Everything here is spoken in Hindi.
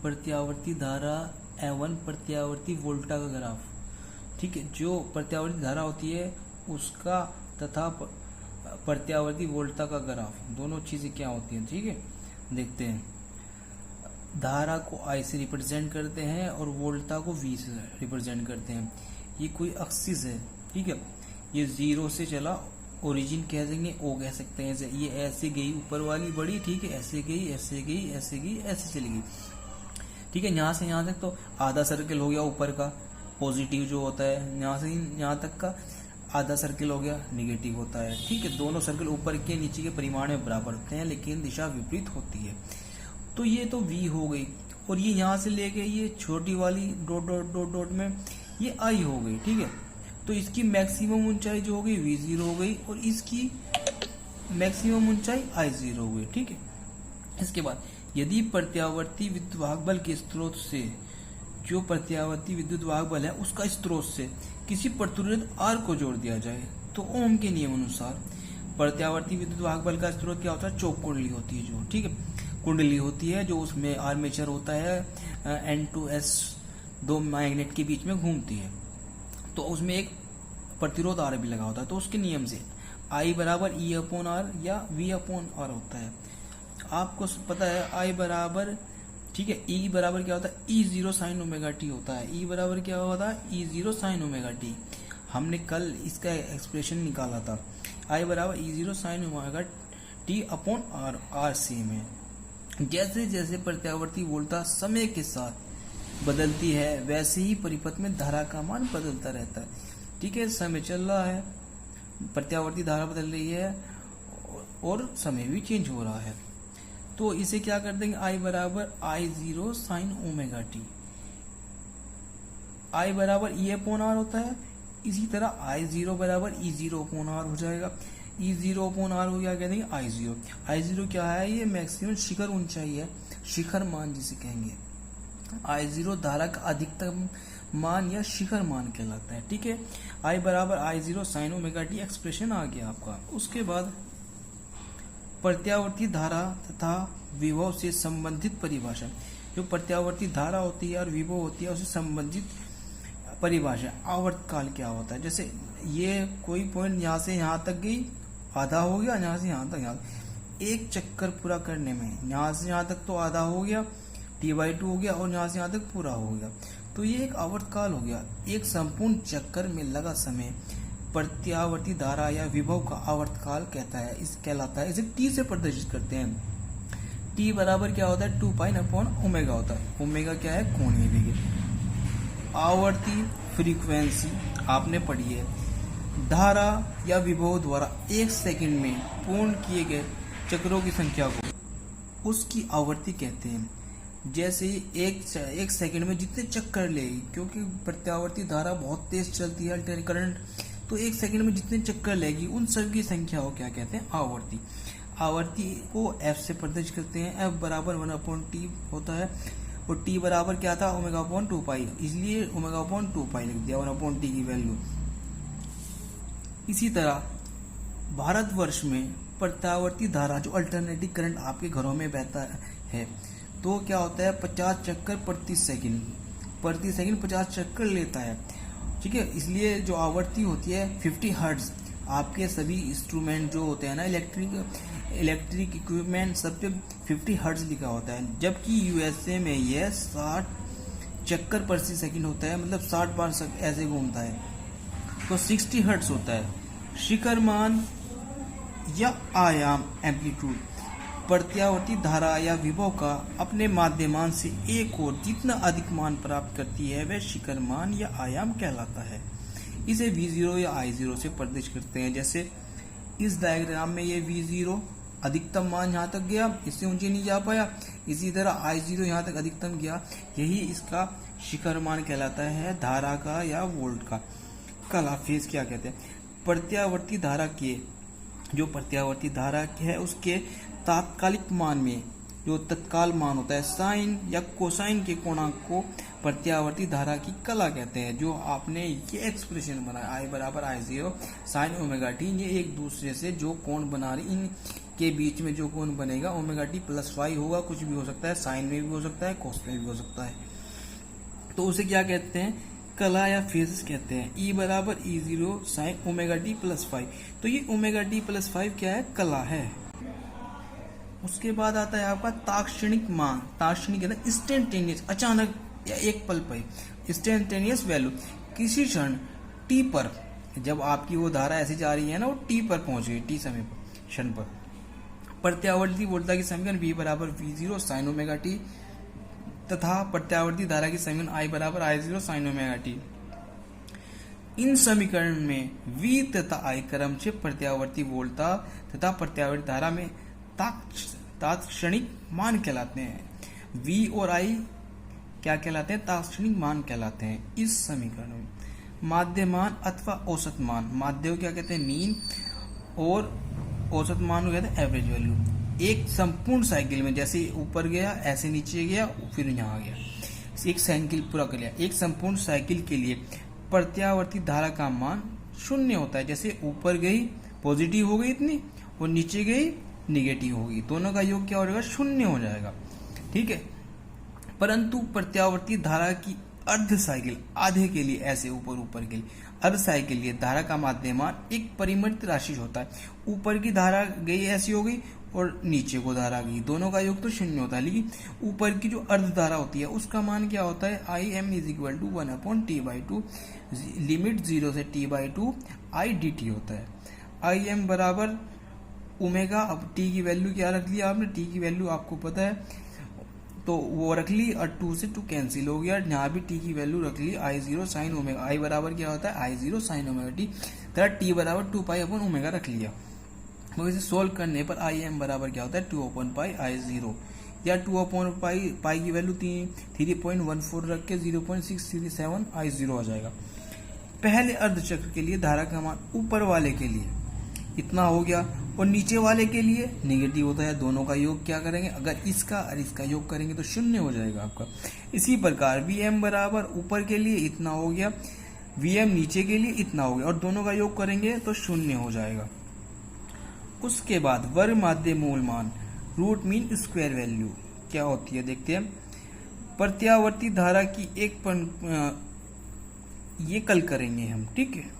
प्रत्यावर्ती धारा एवं प्रत्यावर्ती वोल्टा का ग्राफ। ठीक है, जो प्रत्यावर्ती धारा होती है उसका तथा प्रत्यावर्ती वोल्टा का ग्राफ, दोनों चीजें क्या होती हैं। ठीक है, देखते हैं। धारा को I से रिप्रेजेंट करते हैं और वोल्टा को V से रिप्रेजेंट करते हैं। ये कोई एक्सिस है। ठीक है, ये 0 से चला, ओरिजिन कह देंगे, O कह सकते हैं। ऐसे ये ऐसे गई ऊपर वाली बड़ी, ठीक है, ऐसे गई, ऐसे गई, ऐसे गई, ऐसे चली गई। ठीक है, यहाँ से यहाँ तक तो आधा सर्कल हो गया ऊपर का पॉजिटिव जो होता है, यहाँ से यहाँ तक का आधा सर्कल हो गया निगेटिव होता है। ठीक है, दोनों सर्कल ऊपर के नीचे के परिमाण में बराबर होते हैं लेकिन दिशा विपरीत होती है। तो ये तो V हो गई, और ये यहाँ से लेके ये छोटी वाली डॉट डॉट डॉट डॉट में ये I हो गई। ठीक है, तो इसकी मैक्सिमम ऊंचाई जो हो गई V0 हो गई और इसकी मैक्सिमम ऊंचाई I0 हो गई। ठीक है, इसके बाद यदि प्रत्यावर्ती विद्युत वाहक बल के स्रोत से, जो प्रत्यावर्ती विद्युत वाहक बल है उसका स्रोत से किसी प्रतिरोध R को जोड़ दिया जाए तो ओम के नियम अनुसार प्रत्यावर्ती विद्युत वाहक बल का स्रोत क्या होता है, चौक कुंडली होती है जो। ठीक है, कुंडली होती है जो उसमें आर्मेचर होता है, N2S दो मैग्नेट के बीच में घूमती है, तो उसमें एक प्रतिरोध R भी लगा होता है। तो उसके नियम से I बराबर E/R या V/R होता है। आपको पता है I बराबर, ठीक है, E बराबर क्या होता है, E0 sin ओमेगा टी होता है। E बराबर क्या होता है, E0 sin ओमेगा टी। हमने कल इसका एक्सप्रेशन निकाला था, I बराबर E0 sin omega T upon R same है। जैसे जैसे प्रत्यावर्ती वोल्टा समय के साथ बदलती है वैसे ही परिपथ में धारा का मान बदलता रहता है। ठीक है, समय चल रहा है, प्रत्यावर्ती धारा बदल रही है और समय भी चेंज हो रहा है, तो इसे क्या कर देंगे, I बराबर I0 sin omega T. I बराबर E/R होता है, इसी तरह I0 बराबर E0/R हो जाएगा। E0/R हो गया, क्या देंगे I0। I0 क्या है, ये मैक्सिमम शिखर ऊंचाई है, शिखर मान जिसे कहेंगे। I0 धारा का अधिकतम मान या शिखर मान कहलाता है। ठीक है, I बराबर I0 sin omega t expression आ गया आपका। उसके बाद प्रत्यावर्ती धारा तथा विभव से संबंधित परिभाषा, जो प्रत्यावर्ती धारा होती है और विभव होती है उससे संबंधित परिभाषा। आवर्तकाल क्या होता है, जैसे ये कोई पॉइंट यहाँ से यहाँ तक गई, आधा हो गया, यहाँ से यहाँ तक, यहाँ एक चक्कर पूरा करने में यहाँ से यहाँ तक तो आधा हो गया, T/2 हो गया, और यहाँ से यहाँ तक पूरा हो गया, तो ये एक आवर्तकाल हो गया। एक संपूर्ण चक्कर में लगा समय प्रत्यावर्ती धारा या विभव का आवर्तकाल कहलाता है। इसे T से प्रदर्शित करते हैं। T बराबर क्या होता है, 2π/ओमेगा होता है। ओमेगा क्या है, कोणीय वेग। आवर्ती फ्रीक्वेंसी आपने पढ़ी है। धारा या विभव द्वारा एक सेकंड में पूर्ण किए गए चक्रों की संख्या को उसकी आवर्ती कहते हैं। जैसे एक सेकंड में जितने चक्कर लेगी, क्योंकि प्रत्यावर्ती धारा बहुत तेज चलती है, अल्टरनेटिंग करंट, तो एक सेकंड में जितने चक्कर लेगी उन सब की संख्या को क्या कहते हैं, आवर्ती। आवर्ती को F से प्रदर्शित करते हैं। F बराबर 1/T होता है, और T बराबर क्या था, ω/2π, इसलिए ω/2π लिख दिया, 1/T की वैल्यू। इसी तरह भारतवर्ष में प्रत्यावर्ती धारा, जो अल्टरनेटिंग करंट आपके घरों में बहता है, तो क्या होता है, 50 चक्कर प्रति सेकंड 50 चक्कर लेता है। ठीक है, इसलिए जो आवर्ती होती है 50 हर्ट्ज। आपके सभी इंस्ट्रूमेंट जो होते हैं ना, इलेक्ट्रिक इक्विपमेंट, सब पे 50 हर्ट्ज लिखा होता है, जबकि यूएसए में यह 60 चक्कर प्रति सेकंड होता है, मतलब 60 बार ऐसे घूमता है, तो 60 हर्ट्ज होता है। शिखर मान या आयाम एम्पलीट्यूड, प्रत्यावर्ती धारा या विभव का अपने माध्यमान से एक और जितना अधिक मान प्राप्त करती है वह शिखर मान या आयाम कहलाता है। इसे V0 या I0 से प्रदर्शित करते हैं। जैसे इस डायग्राम में ये V0 अधिकतम मान यहाँ तक गया, इससे ऊंचे नहीं जा पाया, इसी तरह I0 यहाँ तक अधिकतम गया, यही इसका शिखर मान कहलाता है, धारा का या वोल्ट का। कला फेज क्या कहते हैं, प्रत्यावर्ती धारा के, जो प्रत्यावर्ती धारा है उसके तात्कालिक मान में जो तत्काल मान होता है, साइन या कोसाइन के कोणांक को प्रत्यावर्ती धारा की कला कहते हैं। जो आपने ये एक्सप्रेशन बनाया, I बराबर I0 साइन ओमेगा टी, ये एक दूसरे से जो कोण बना रही, के बीच में जो कोण बनेगा ओमेगा टी प्लस फाई होगा। कुछ भी हो सकता है, साइन में भी हो सकता है, कोस में भी हो सकता है। तो उसे क्या कहते हैं, कला या फेजेस कहते हैं। ई बराबर E zero sine omega t plus five. तो ये ओमेगा टी प्लस फाइव क्या है, कला है। उसके बाद आता है आपका ताक्षणिक मान। ताक्षणिक कहते हैं इंस्टेंटेनियस, अचानक या एक पल पर, इंस्टेंटेनियस वैल्यू। किसी क्षण टी पर, जब आपकी वो धारा ऐसी जा रही है ना, वो टी पर पहुंच गई, टी समय पर, क्षण पर, प्रत्यावर्ती वोल्टता की समीकरण V बराबर V0 साइन ओमेगा टी तथा प्रत्यावर्ती धारा की समीकरण I बराबर I0 साइन ओमेगा टी। इन समीकरण में V तथा I क्रम से प्रत्यावर्ती वोल्टता तथा प्रत्यावर्ती धारा में तात्क्षणिक मान कहलाते हैं। V और I क्या कहलाते हैं, तात्क्षणिक मान कहलाते हैं। इस समीकरण में माध्य मान अथवा औसत मान, माध्य को क्या कहते हैं, मीन, और औसत मान को कहते हैं एवरेज वैल्यू। एक संपूर्ण साइकिल में जैसे ऊपर गया, ऐसे नीचे गया, फिर यहाँ आ गया, एक साइकिल पूरा कर लिया। एक संपूर्ण साइकिल के लिए प्रत्यावर्ती धारा का मान शून्य होता है। जैसे ऊपर गई पॉजिटिव हो गई इतनी, और नीचे गई निगेटिव होगी, दोनों का योग क्या हो जाएगा, शून्य हो जाएगा। ठीक है। परंतु प्रत्यावर्ती धारा की अर्ध साइकिल, आधे के लिए, ऐसे ऊपर ऊपर के लिए अर्ध साइकिल के लिए धारा का माध्यमान एक परिमित राशि होता है। ऊपर की धारा गई ऐसी हो गई और नीचे को धारा गई, दोनों का योग तो शून्य होता है। लेकिन ऊपर की जो अर्ध धारा होती है उसका मान क्या होता है, I M is equal to 1/t/2 limit 0 से t/2 आई डी टी होता है। आई एम बराबर ओमेगा। अब टी की वैल्यू क्या रख लिया आपने, टी की वैल्यू आपको पता है तो वो रख ली, और 2 से 2 कैंसिल हो गया। यहाँ भी टी की वैल्यू रख ली, I0 साइन ओमेगा। आई बराबर क्या होता है, I0 साइन ओमेगा टी, तथा टी बराबर 2π/ओमेगा रख लिया। तो इसे सोल्व करने पर आई एम बराबर क्या होता है, 2/πI0, या 2/π की वैल्यू 3.14 रख के 0.637 I0 आ जाएगा। पहले अर्धचक्र के लिए धारा का मान ऊपर वाले के लिए इतना हो गया, और नीचे वाले के लिए नेगेटिव होता है। दोनों का योग क्या करेंगे, अगर इसका और इसका योग करेंगे तो शून्य हो जाएगा आपका। इसी प्रकार Vm बराबर ऊपर के लिए इतना हो गया, Vm नीचे के लिए इतना हो गया, और दोनों का योग करेंगे तो शून्य हो जाएगा। उसके बाद वर्ग माध्य मूल मान, रूट मीन स्क्वायर वैल्यू क्या होती है देखते हैं। प्रत्यावर्ती धारा की एक ये कल करेंगे हम, ठीक है।